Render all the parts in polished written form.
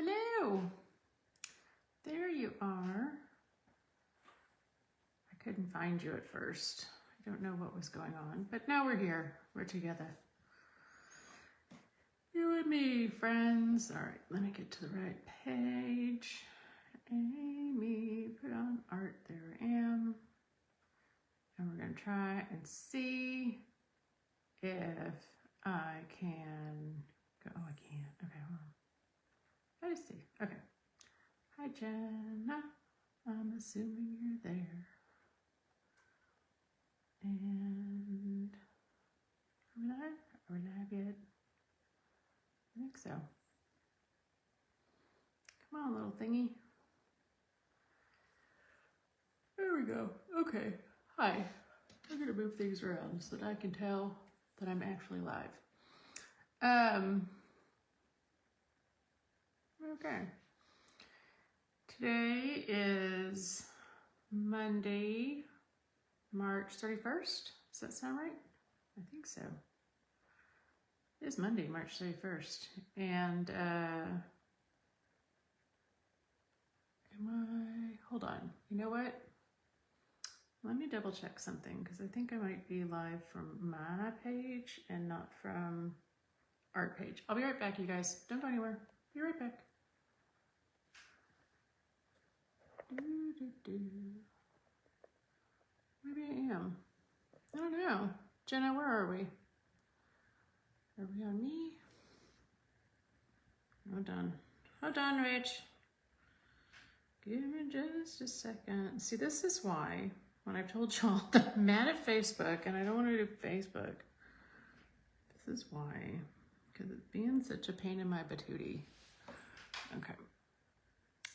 Hello. There you are. I couldn't find you at first. I don't know what was going on, but now we're here. We're together. You and me, friends. All right, let me get to the right page. Amy Pagan Art. There I am. And we're going to try and see if I can go. Oh, I can't. Okay, hold on. I just see. Okay. Hi, Jenna. I'm assuming you're there. And are we live? Are we live yet? I think so. Come on, little thingy. There we go. Okay. Hi. I'm going to move things around so that I can tell that I'm actually live. Okay. Today is Monday, March 31st. Does that sound right? I think so. It is Monday, March 31st. And hold on. You know what? Let me double check something because I think I might be live from my page and not from art page. I'll be right back, you guys. Don't go anywhere. Be right back. Maybe I am. I don't know. Jenna, where are we? Are we on me? Hold on. Hold on, Rich. Give me just a second. See, this is why when I've told y'all that I'm mad at Facebook and I don't want to do Facebook. This is why. Because it's being such a pain in my patootie. Okay.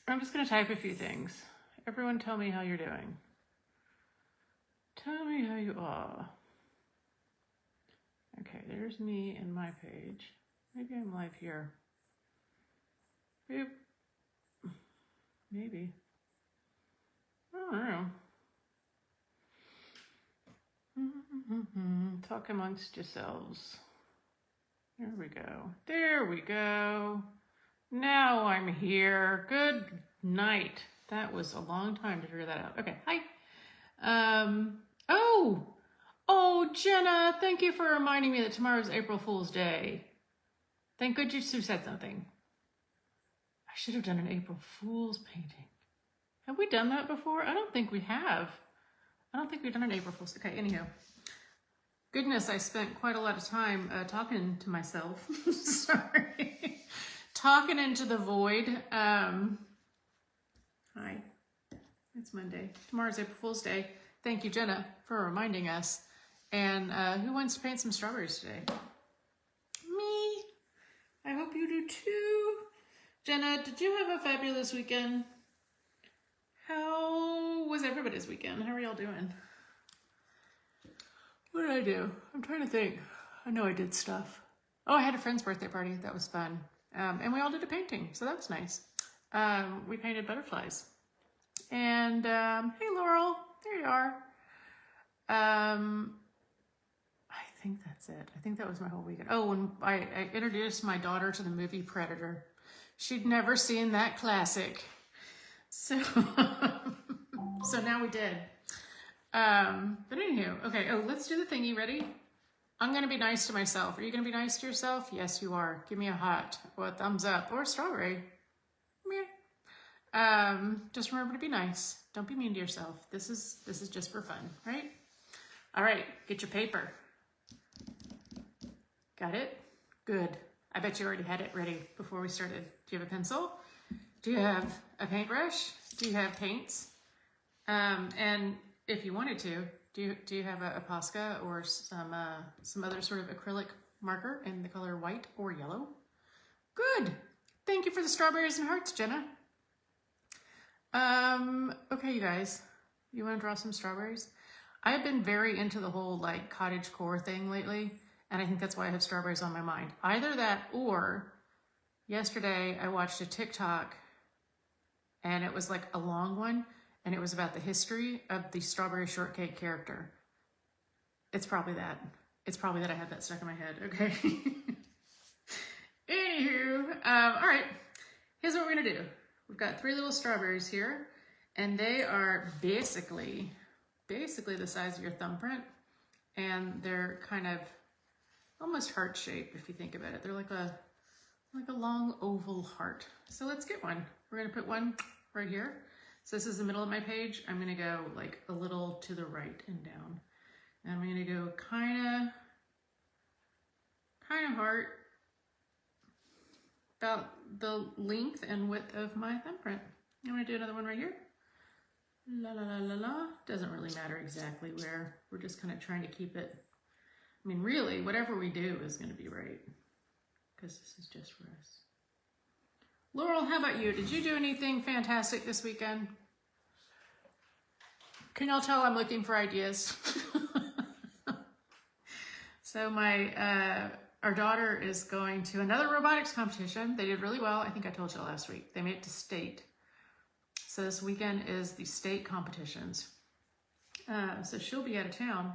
I'm just going to type a few things. Everyone tell me how you're doing. Tell me how you are. Okay, there's me and my page. Maybe I'm live here. Boop. Maybe. I don't know. Talk amongst yourselves. There we go. There we go. Now I'm here. Good night. That was a long time to figure that out. Okay, hi. Oh, Jenna, thank you for reminding me that tomorrow's April Fool's Day. Thank goodness you said something. I should have done an April Fool's painting. Have we done that before? I don't think we have. I don't think we've done an April Fool's. Okay, anyhow. Goodness, I spent quite a lot of time talking to myself. Sorry. Talking into the void. Hi. It's Monday. Tomorrow's April Fool's Day. Thank you, Jenna, for reminding us. And who wants to paint some strawberries today? Me. I hope you do too. Jenna, did you have a fabulous weekend? How was everybody's weekend? How are y'all doing? What did I do? I'm trying to think. I know I did stuff. Oh, I had a friend's birthday party. That was fun. And we all did a painting, so that was nice. We painted butterflies. And hey, Laurel, there you are. I think that's it. I think that was my whole weekend. Oh, and I introduced my daughter to the movie Predator. She'd never seen that classic. So, so now we did. But anywho, okay. Oh, let's do the thingy. Ready? I'm going to be nice to myself. Are you going to be nice to yourself? Yes, you are. Give me a heart or a thumbs up or a strawberry. Meh. Just remember to be nice. Don't be mean to yourself. This is just for fun, right? All right, get your paper. Got it? Good. I bet you already had it ready before we started. Do you have a pencil? Do you have a paintbrush? Do you have paints? And if you wanted to, do you have a Posca or some other sort of acrylic marker in the color white or yellow? Good. Thank you for the strawberries and hearts, Jenna. Okay, you guys, you want to draw some strawberries? I've been very into the whole like cottagecore thing lately, and I think that's why I have strawberries on my mind. Either that or yesterday I watched a TikTok and it was like a long one and it was about the history of the strawberry shortcake character. It's probably that. It's probably that I had that stuck in my head, okay? Anywho, all right. here's what we're gonna do. We've got 3 little strawberries here, and they are basically the size of your thumbprint, and they're kind of almost heart-shaped if you think about it. They're like a long oval heart. So let's get one. We're gonna put one right here. So this is the middle of my page. I'm gonna go like a little to the right and down. And I'm gonna go kind of heart, about the length and width of my thumbprint. I'm gonna do another one right here. La la la la la. Doesn't really matter exactly where. We're just kind of trying to keep it. I mean, really, whatever we do is gonna be right, because this is just for us. Laurel, how about you? Did you do anything fantastic this weekend? Can y'all tell I'm looking for ideas? So our daughter is going to another robotics competition. They did really well. I think I told you last week. They made it to state. So this weekend is the state competitions. So she'll be out of town,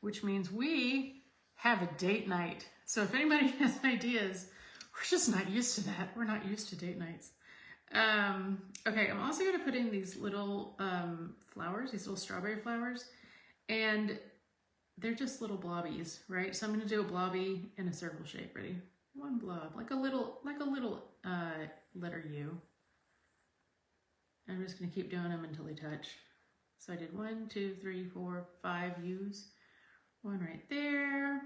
which means we have a date night. So if anybody has ideas, we're just not used to that. We're not used to date nights. Okay, I'm also going to put in these little flowers, these little strawberry flowers, and they're just little blobbies, right? So I'm going to do a blobby in a circle shape. Ready? One blob, like a little letter U. I'm just going to keep doing them until they touch. So I did 1, 2, 3, 4, 5 U's. One right there.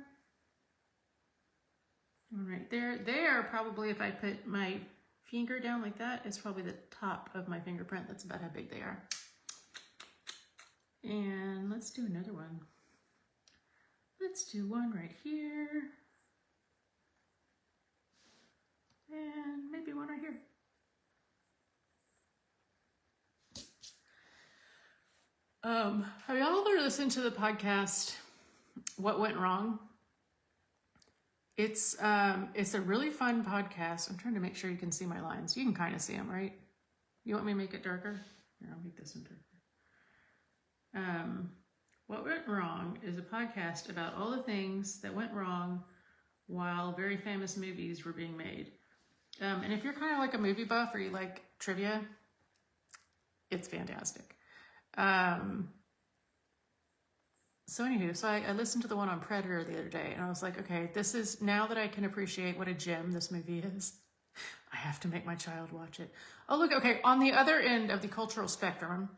One right there. There, probably if I put my finger down like that, it's probably the top of my fingerprint. That's about how big they are. And let's do another one. Let's do one right here. And maybe one right here. Have y'all ever listened to the podcast, What Went Wrong? It's a really fun podcast. I'm trying to make sure you can see my lines. You can kind of see them, right? You want me to make it darker? Here, I'll make this one darker. What Went Wrong is a podcast about all the things that went wrong while very famous movies were being made. And if you're kind of like a movie buff or you like trivia, it's fantastic. So anywho, so I listened to the one on Predator the other day, and I was like, okay, this is, now that I can appreciate what a gem this movie is, I have to make my child watch it. Oh, look, okay, on the other end of the cultural spectrum,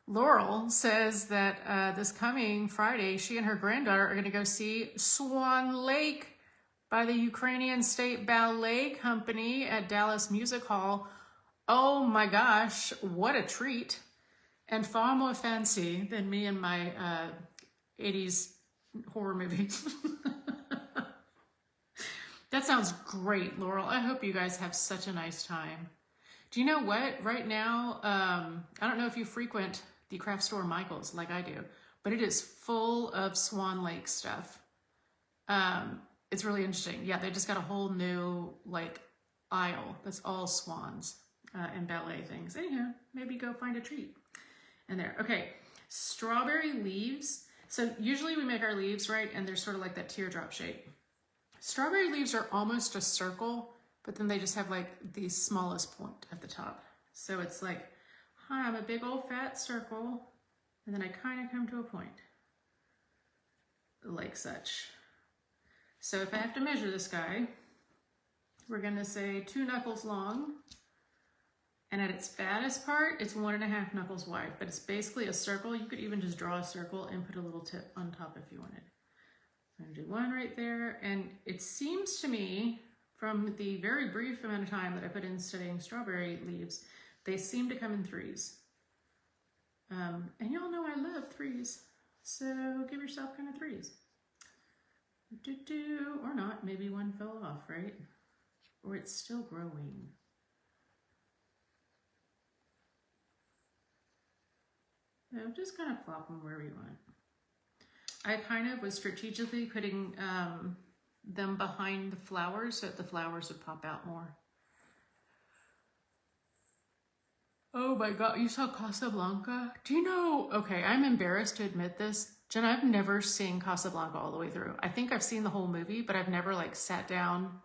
Laurel says that this coming Friday, she and her granddaughter are going to go see Swan Lake by the Ukrainian State Ballet Company at Dallas Music Hall. Oh my gosh, what a treat. And far more fancy than me and my 80s horror movies. That sounds great, Laurel. I hope you guys have such a nice time. Do you know what? Right now, I don't know if you frequent the craft store Michael's like I do, but it is full of Swan Lake stuff. It's really interesting. Yeah, they just got a whole new like aisle that's all swans and ballet things. Anyhow, maybe go find a treat. And there, okay, strawberry leaves. So usually we make our leaves, right? And they're sort of like that teardrop shape. Strawberry leaves are almost a circle, but then they just have like the smallest point at the top. So it's like, hi, I'm a big old fat circle. And then I kind of come to a point like such. So if I have to measure this guy, we're gonna say 2 knuckles long. And at its fattest part, it's 1.5 knuckles wide, but it's basically a circle. You could even just draw a circle and put a little tip on top if you wanted. I'm gonna do one right there. And it seems to me, from the very brief amount of time that I put in studying strawberry leaves, they seem to come in 3s. And y'all know I love 3s. So give yourself kind of 3s. Or not, maybe one fell off, right? Or it's still growing. I'm just kind of plop them wherever you want. I kind of was strategically putting them behind the flowers so that the flowers would pop out more. Oh my God, you saw Casablanca? Do you know, okay, I'm embarrassed to admit this. Jen, I've never seen Casablanca all the way through. I think I've seen the whole movie, but I've never like sat down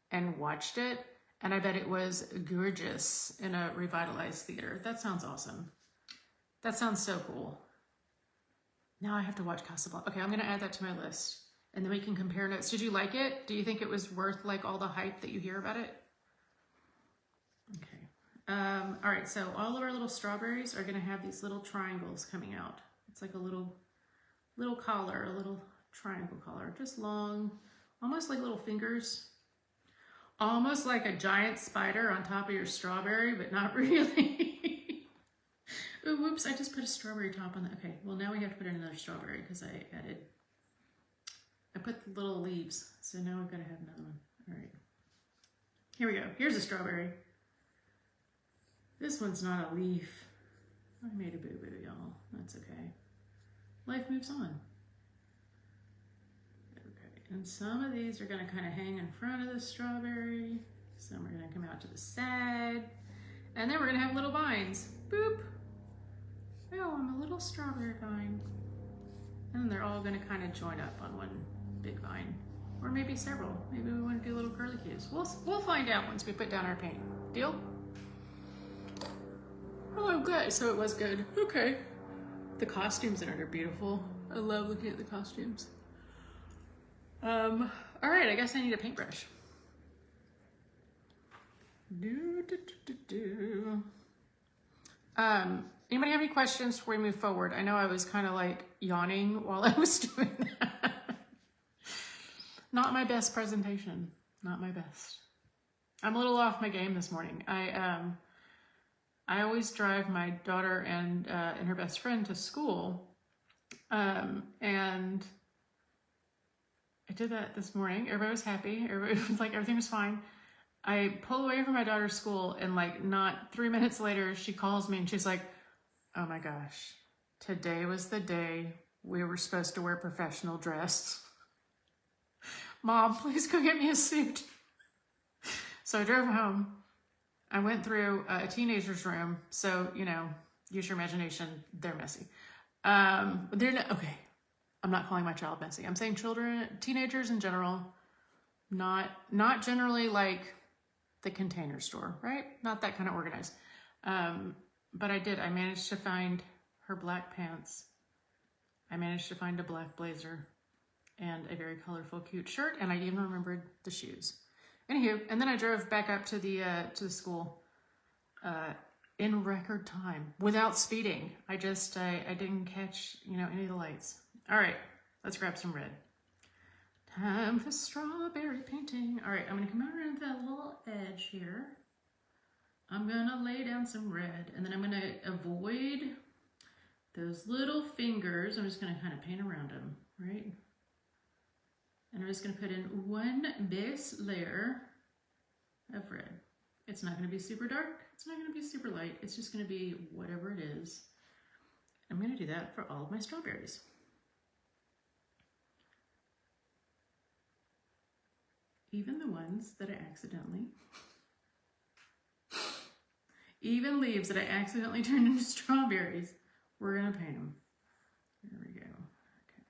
and watched it. And I bet it was gorgeous in a revitalized theater. That sounds awesome. That sounds so cool. Now I have to watch Casablanca. Okay, I'm gonna add that to my list. And then we can compare notes. Did you like it? Do you think it was worth like all the hype that you hear about it? Okay. All right, so all of our little strawberries are gonna have these little triangles coming out. It's like a little collar, a little triangle collar, just long, almost like little fingers. Almost like a giant spider on top of your strawberry, but not really. Oh, whoops, I just put a strawberry top on that. Okay, well now we have to put in another strawberry because I put the little leaves. So now we've got to have another one. All right, here we go. Here's a strawberry. This one's not a leaf. I made a boo-boo, y'all. That's okay. Life moves on. And some of these are going to kind of hang in front of the strawberry. Some are going to come out to the side. And then we're going to have little vines. Boop. Oh, I'm a little strawberry vine. And then they're all going to kind of join up on one big vine. Or maybe several. Maybe we want to do little curlicues. We'll find out once we put down our paint. Deal? Oh, okay. So it was good. Okay. The costumes in it are beautiful. I love looking at the costumes. All right, I guess I need a paintbrush. Anybody have any questions before we move forward? I know I was kind of like yawning while I was doing that. Not my best presentation, not my best. I'm a little off my game this morning. I always drive my daughter and her best friend to school, and I did that this morning. Everybody was happy. Everybody was like, everything was fine. I pull away from my daughter's school and like not 3 minutes later, she calls me and she's like, oh my gosh, today was the day we were supposed to wear professional dress. Mom, please go get me a suit. So I drove home. I went through a teenager's room. So, you know, use your imagination. They're messy. They're not, okay. I'm not calling my child messy. I'm saying children, teenagers in general, not generally like the Container Store, right? Not that kind of organized. But I managed to find her black pants. I managed to find a black blazer and a very colorful, cute shirt. And I even remembered the shoes. Anywho, and then I drove back up to the school in record time without speeding. I didn't catch, you know, any of the lights. All right, let's grab some red. Time for strawberry painting. All right, I'm gonna come around that little edge here. I'm gonna lay down some red, and then I'm gonna avoid those little fingers. I'm just gonna kind of paint around them, right? And I'm just gonna put in one base layer of red. It's not gonna be super dark. It's not gonna be super light. It's just gonna be whatever it is. I'm gonna do that for all of my strawberries. Even the ones that I accidentally, even leaves that I accidentally turned into strawberries, we're gonna paint them. There we go. Okay.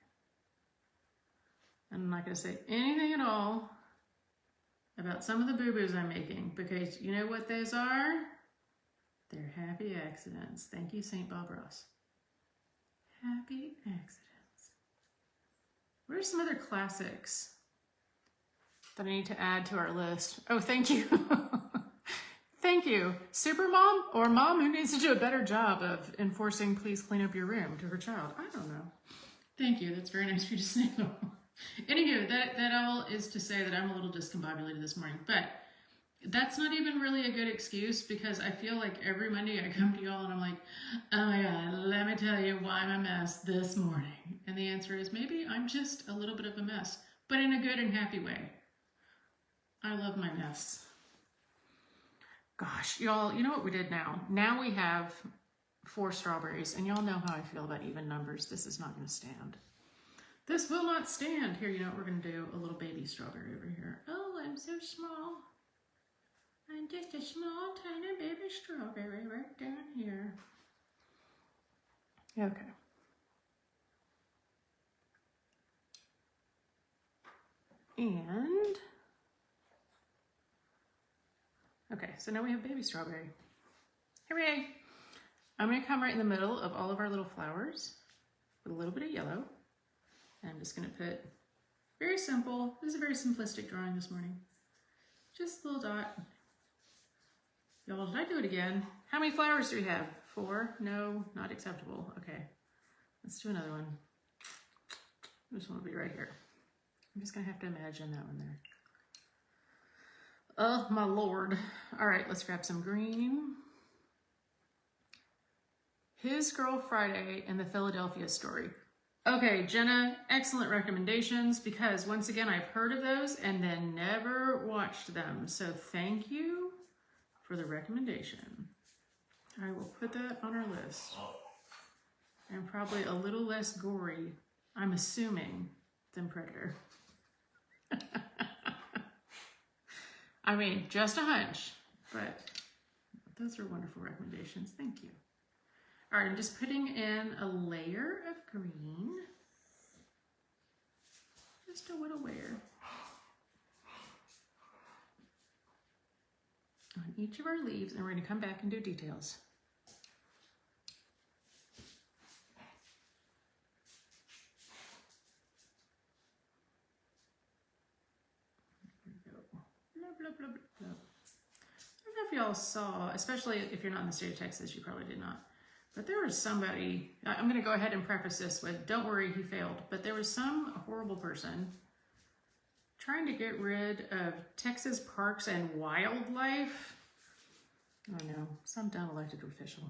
And I'm not gonna say anything at all about some of the boo-boos I'm making, because you know what those are? They're happy accidents. Thank you, St. Bob Ross. Happy accidents. What are some other classics that I need to add to our list? Oh, thank you. Thank you. Super mom or mom who needs to do a better job of enforcing please clean up your room to her child. I don't know. Thank you. That's very nice for you to say. Anywho, that all is to say that I'm a little discombobulated this morning, but that's not even really a good excuse, because I feel like every Monday I come to y'all and I'm like, oh my God, let me tell you why I'm a mess this morning. And the answer is maybe I'm just a little bit of a mess, but in a good and happy way. I love my mess. Gosh, y'all, you know what we did now? Now we have 4 strawberries, and y'all know how I feel about even numbers. This is not going to stand. This will not stand. Here, you know what we're going to do? A little baby strawberry over here. Oh, I'm so small. I'm just a small, tiny baby strawberry right down here. Okay. And Okay, so now we have baby strawberry. Hooray! I'm gonna come right in the middle of all of our little flowers with a little bit of yellow. And I'm just gonna put, very simple, this is a very simplistic drawing this morning. Just a little dot. Y'all, did I do it again? How many flowers do we have? 4? No, not acceptable. Okay, let's do another one. This one will be right here. I'm just gonna have to imagine that one there. Oh my Lord. All right, let's grab some green. His Girl Friday and the Philadelphia Story. Okay, Jenna, excellent recommendations because once again, I've heard of those and then never watched them. So thank you for the recommendation. I will put that on our list. And probably a little less gory, I'm assuming, than Predator. I mean, just a hunch, but those are wonderful recommendations. Thank you. All right, I'm just putting in a layer of green. Just a little layer. On each of our leaves, and we're going to come back and do details. Blah, blah, blah, blah. I don't know if y'all saw, especially if you're not in the state of Texas, you probably did not. But there was somebody, I'm going to go ahead and preface this with, don't worry, he failed. But there was some horrible person trying to get rid of Texas Parks and Wildlife. I don't know, some dumb elected official.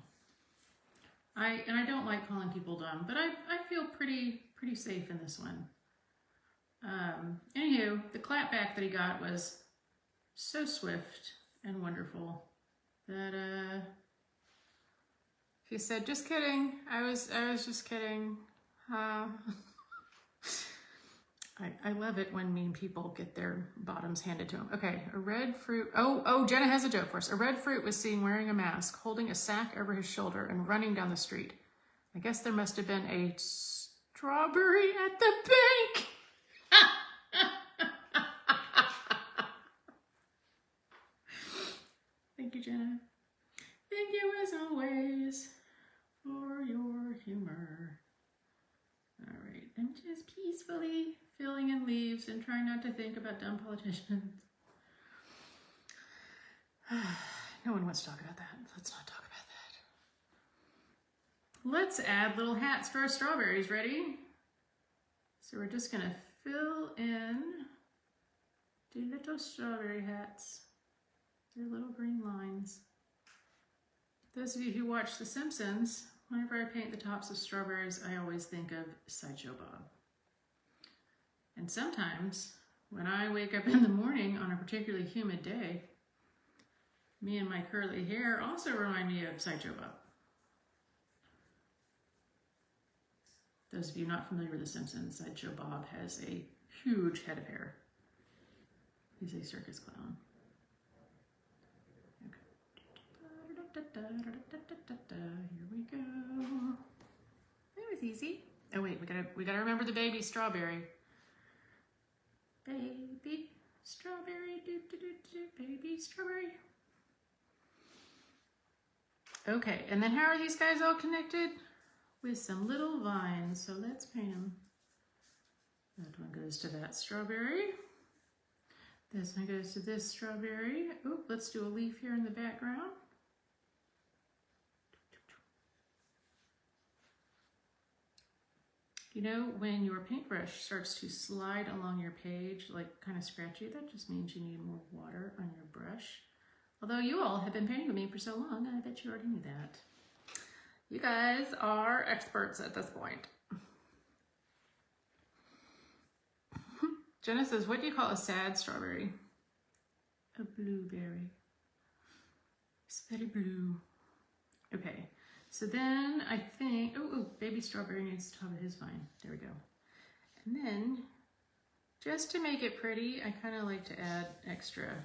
I don't like calling people dumb, but I feel pretty safe in this one. Anywho, the clapback that he got was so swift and wonderful that he said, "Just kidding. I was just kidding." I love it when mean people get their bottoms handed to them. Okay, a red fruit. Oh, Jenna has a joke for us. A red fruit was seen wearing a mask, holding a sack over his shoulder and running down the street. I guess there must have been a strawberry at the bank. Thank you, Jenna. Thank you as always for your humor. All right, I'm just peacefully filling in leaves and trying not to think about dumb politicians. No one wants to talk about that. Let's not talk about that. Let's add little hats for our strawberries. Ready? So we're just gonna fill in the little strawberry hats. They're little green lines. Those of you who watch The Simpsons, whenever I paint the tops of strawberries, I always think of Sideshow Bob. And sometimes, when I wake up in the morning on a particularly humid day, me and my curly hair also remind me of Sideshow Bob. Those of you not familiar with The Simpsons, Sideshow Bob has a huge head of hair. He's a circus clown. Here we go. That was easy. Oh wait, we gotta remember the baby strawberry. Baby strawberry, baby strawberry. Okay, and then how are these guys all connected? With some little vines. So let's paint them. That one goes to that strawberry. This one goes to this strawberry. Oh, let's do a leaf here in the background. You know, when your paintbrush starts to slide along your page, like kind of scratchy, that just means you need more water on your brush. Although you all have been painting with me for so long, I bet you already knew that. You guys are experts at this point. Jenna says, what do you call a sad strawberry? A blueberry. It's very blue. Okay. So then I think, oh, baby strawberry needs to top of his vine. There we go. And then, just to make it pretty, I kind of like to add extra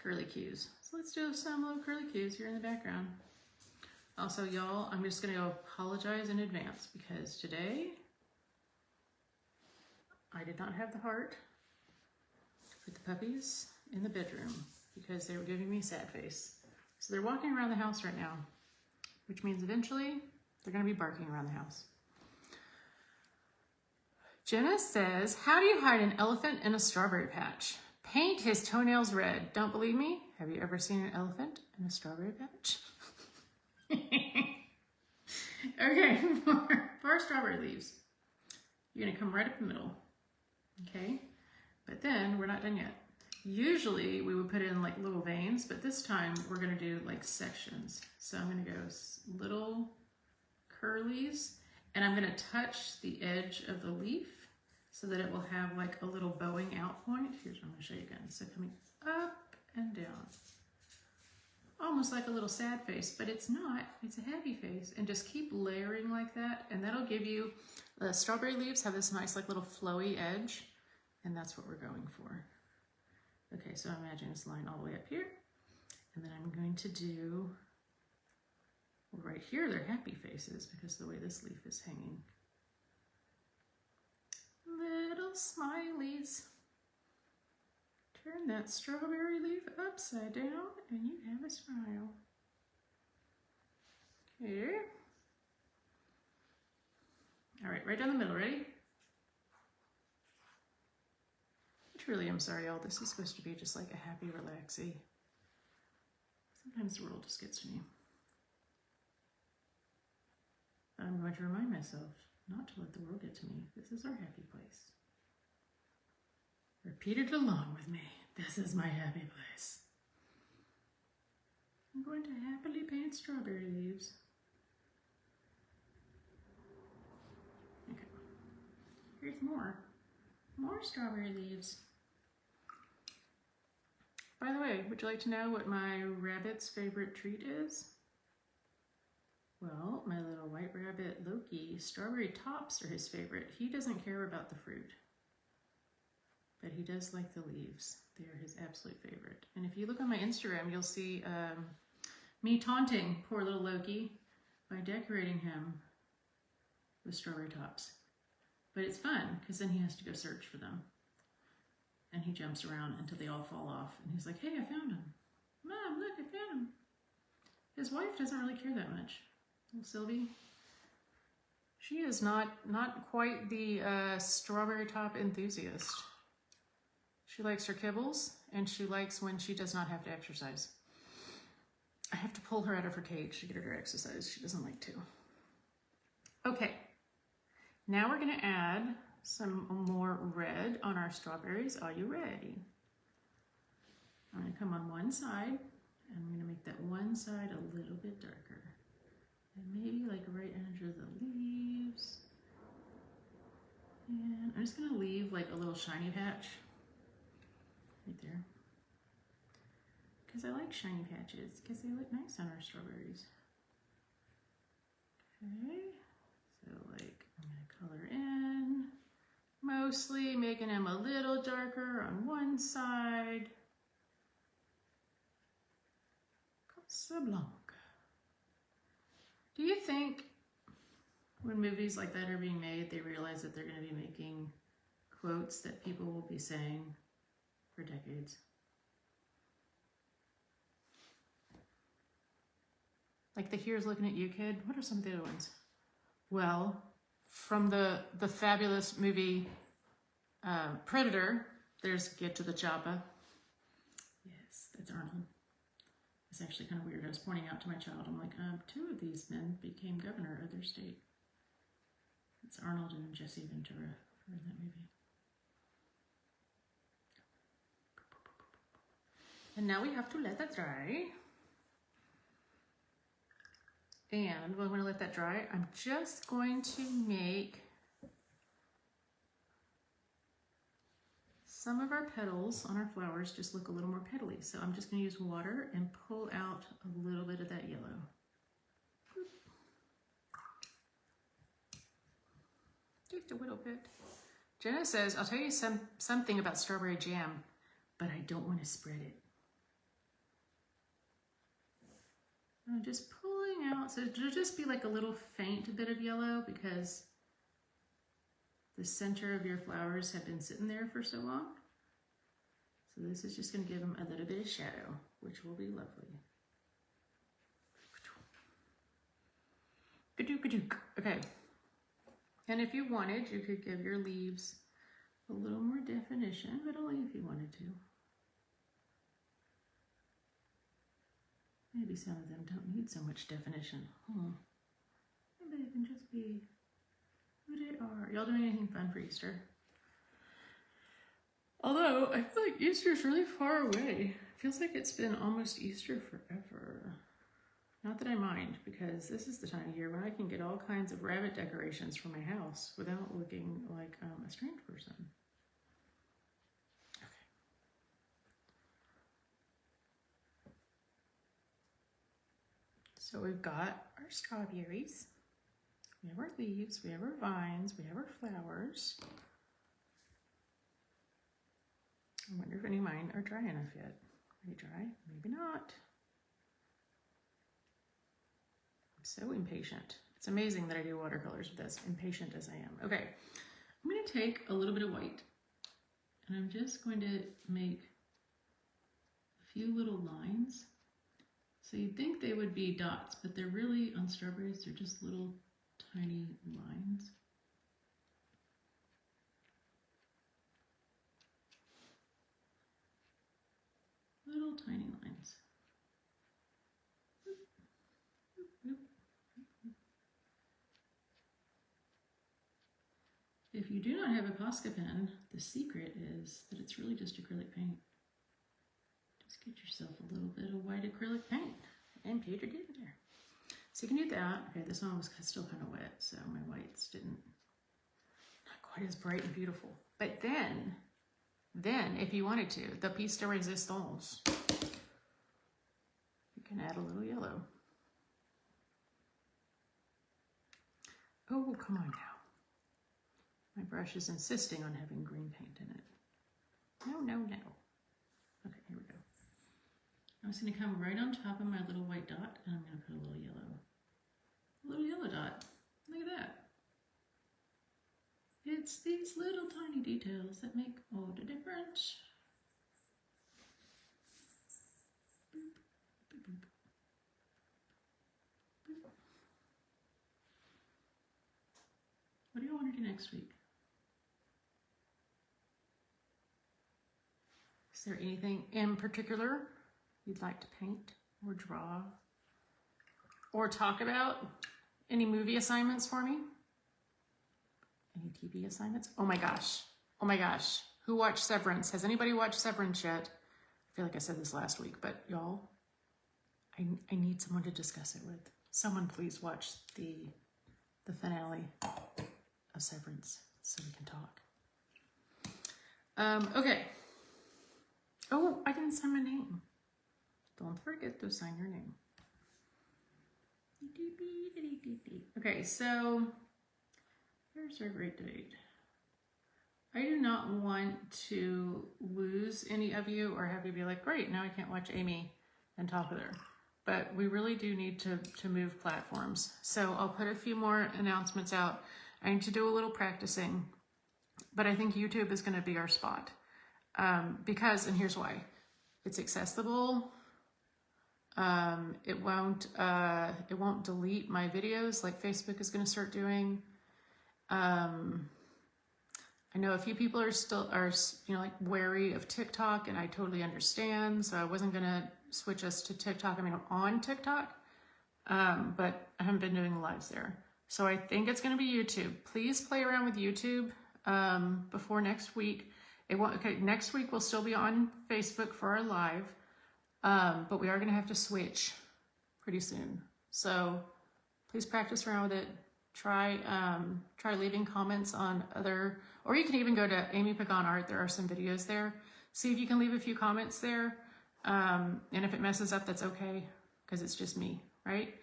curly cues. So let's do some little curly cues here in the background. Also, y'all, I'm just going to apologize in advance because today I did not have the heart to put the puppies in the bedroom because they were giving me a sad face. So they're walking around the house right now, which means eventually they're going to be barking around the house. Jenna says, how do you hide an elephant in a strawberry patch? Paint his toenails red. Don't believe me? Have you ever seen an elephant in a strawberry patch? Okay, for our strawberry leaves, you're going to come right up the middle, okay? But then we're not done yet. Usually we would put in like little veins, but this time we're going to do like sections. So I'm going to go little curlies, and I'm going to touch the edge of the leaf so that it will have like a little bowing out point. Here's what I'm going to show you again. So coming up and down. Almost like a little sad face, but it's not. It's a happy face. And just keep layering like that, and that'll give you, the strawberry leaves have this nice like little flowy edge, and that's what we're going for. Okay, so imagine this line all the way up here, and then I'm going to do, well, right here they're happy faces because of the way this leaf is hanging. Little smileys. Turn that strawberry leaf upside down and you have a smile. Okay. All right, right down the middle, ready? Truly, I'm sorry, y'all. This is supposed to be just like a happy, relaxy. Sometimes the world just gets to me. But I'm going to remind myself not to let the world get to me. This is our happy place. Repeat it along with me. This is my happy place. I'm going to happily paint strawberry leaves. Okay. Here's more. More strawberry leaves. By the way, would you like to know what my rabbit's favorite treat is? Well, my little white rabbit, Loki, strawberry tops are his favorite. He doesn't care about the fruit, but he does like the leaves. They are his absolute favorite. And if you look on my Instagram, you'll see me taunting poor little Loki by decorating him with strawberry tops. But it's fun, because then he has to go search for them. And he jumps around until they all fall off. And he's like, hey, I found him. Mom, look, I found him. His wife doesn't really care that much. Little Sylvie. She is not quite the strawberry top enthusiast. She likes her kibbles, and she likes when she does not have to exercise. I have to pull her out of her cage to get her to exercise. She doesn't like to. Okay, now we're going to add some more red on our strawberries. Are you ready? I'm going to come on one side, and I'm going to make that one side a little bit darker. And maybe like right under the leaves. And I'm just going to leave like a little shiny patch right there. Because I like shiny patches, because they look nice on our strawberries. Okay, so like I'm going to color in, mostly making them a little darker on one side. Casablanca. Do you think when movies like that are being made, they realize that they're going to be making quotes that people will be saying for decades? Like the Here's Looking at You Kid. What are some of the other ones? Well, from the fabulous movie Predator, there's Get to the Chopper. Yes, that's Arnold. It's actually kind of weird. I was pointing out to my child, I'm like, 2 of these men became governor of their state. It's Arnold and Jesse Ventura who are in that movie. And now we have to let that dry. And when I'm going to let that dry, I'm just going to make some of our petals on our flowers just look a little more petally. So I'm just going to use water and pull out a little bit of that yellow. Just a little bit. Jenna says, I'll tell you something about strawberry jam, but I don't want to spread it. I'm just pulling out, so it'll just be like a little faint bit of yellow because the center of your flowers have been sitting there for so long. So this is just going to give them a little bit of shadow, which will be lovely. Okay. And if you wanted, you could give your leaves a little more definition, but only if you wanted to. Maybe some of them don't need so much definition. Maybe they can just be who they are. Y'all doing anything fun for Easter? Although, I feel like Easter's really far away. It feels like it's been almost Easter forever. Not that I mind, because this is the time of year when I can get all kinds of rabbit decorations for my house without looking like a strange person. Okay. So we've got our strawberries, we have our leaves, we have our vines, we have our flowers. I wonder if any of mine are dry enough yet. Are they dry? Maybe not. I'm so impatient. It's amazing that I do watercolors with this, impatient as I am. Okay, I'm going to take a little bit of white and I'm just going to make a few little lines. So you'd think they would be dots, but they're really, on strawberries, they're just little tiny lines. Little tiny lines. If you do not have a Posca pen, the secret is that it's really just acrylic paint. Just get yourself a little bit of white acrylic paint and put it in there. So you can do that. Okay, this one was still kind of wet, so my whites didn't, not quite as bright and beautiful. But then if you wanted to, the piece de resistance, you can add a little yellow. Oh, come on now. My brush is insisting on having green paint in it. No, no, no. Okay, here we go. I'm just going to come right on top of my little white dot, and I'm going to put a little yellow. A little yellow dot. Look at that. It's these little tiny details that make all the difference. Boop, boop, boop. Boop. What do you want to do next week? Is there anything in particular you'd like to paint or draw or talk about? Any movie assignments for me? Any TV assignments? Oh my gosh. Oh my gosh. Who watched Severance? Has anybody watched Severance yet? I feel like I said this last week, but y'all, I need someone to discuss it with. Someone please watch the finale of Severance so we can talk. Okay. Oh, I didn't sign my name. Don't forget to sign your name. Okay, so here's our great debate. I do not want to lose any of you or have you be like, great, now I can't watch Amy and talk with her. But we really do need to move platforms. So I'll put a few more announcements out. I need to do a little practicing, but I think YouTube is going to be our spot. Because, and here's why, it's accessible. It won't delete my videos like Facebook is going to start doing. I know a few people are like wary of TikTok, and I totally understand. So I wasn't going to switch us to TikTok. I mean, I'm on TikTok, but I haven't been doing lives there. So I think it's going to be YouTube. Please play around with YouTube before next week. Okay, next week we'll still be on Facebook for our live, but we are going to have to switch pretty soon. So please practice around with it. Try leaving comments on other, or you can even go to Amy Pagan Art. There are some videos there. See if you can leave a few comments there. And if it messes up, that's okay, because it's just me, right?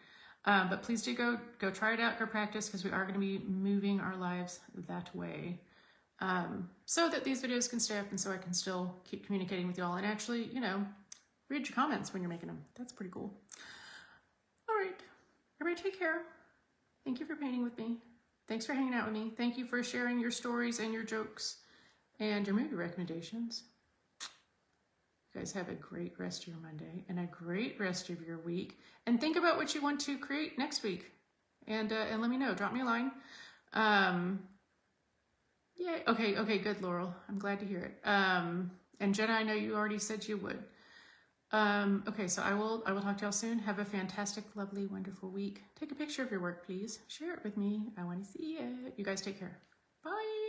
But please do go try it out, go practice, because we are going to be moving our lives that way. So that these videos can stay up and so I can still keep communicating with y'all and actually, read your comments when you're making them. That's pretty cool. All right, everybody take care. Thank you for painting with me. Thanks for hanging out with me. Thank you for sharing your stories and your jokes and your movie recommendations. You guys have a great rest of your Monday and a great rest of your week. And think about what you want to create next week. And let me know. Drop me a line. Yay. Okay, good, Laurel. I'm glad to hear it. And Jenna, I know you already said you would. Okay, so I will talk to y'all soon. Have a fantastic, lovely, wonderful week. Take a picture of your work, please. Share it with me. I want to see it. You guys take care. Bye.